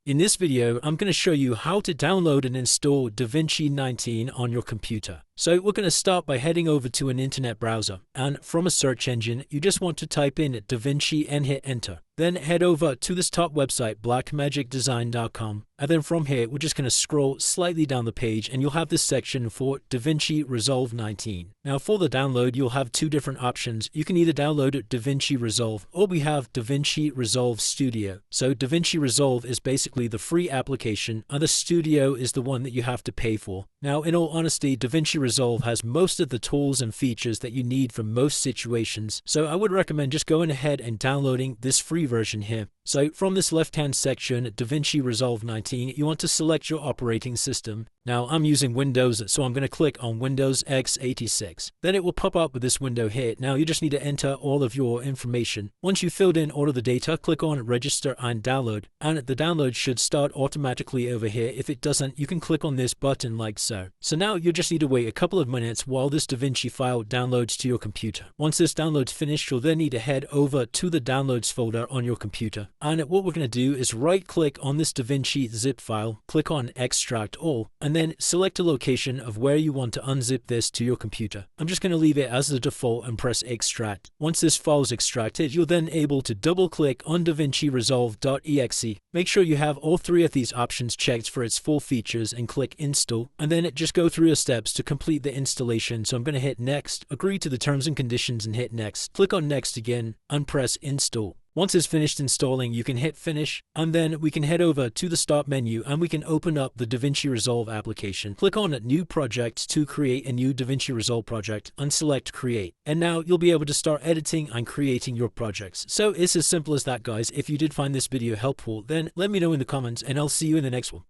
In this video, I'm going to show you how to download and install DaVinci 19 on your computer. So we're going to start by heading over to an internet browser, and from a search engine, you just want to type in DaVinci and hit enter. Then head over to this top website, blackmagicdesign.com, and then from here, we're just going to scroll slightly down the page and you'll have this section for DaVinci Resolve 19. Now for the download, you'll have two different options. You can either download DaVinci Resolve or we have DaVinci Resolve Studio. So DaVinci Resolve is basically the free application and the Studio is the one that you have to pay for. Now in all honesty, DaVinci Resolve has most of the tools and features that you need for most situations. So I would recommend just going ahead and downloading this free version here. So from this left-hand section, DaVinci Resolve 19, you want to select your operating system. Now I'm using Windows, so I'm going to click on Windows x86. Then it will pop up with this window here. Now you just need to enter all of your information. Once you've filled in all of the data, click on Register and Download. And the download should start automatically over here. If it doesn't, you can click on this button like so. So now you just need to wait a couple of minutes while this DaVinci file downloads to your computer. Once this download's finished, you'll then need to head over to the Downloads folder on your computer. And what we're going to do is right-click on this DaVinci zip file, click on Extract All, and then select a location of where you want to unzip this to your computer. I'm just going to leave it as the default and press Extract. Once this file is extracted, you're then able to double-click on DaVinci Resolve.exe. Make sure you have all three of these options checked for its full features and click Install, and then just go through your steps to complete the installation. So I'm going to hit Next, agree to the terms and conditions and hit Next. Click on Next again and press Install. Once it's finished installing, you can hit Finish, and then we can head over to the Start menu and we can open up the DaVinci Resolve application. Click on New Project to create a new DaVinci Resolve project and select Create. And now you'll be able to start editing and creating your projects. So it's as simple as that, guys. If you did find this video helpful, then let me know in the comments and I'll see you in the next one.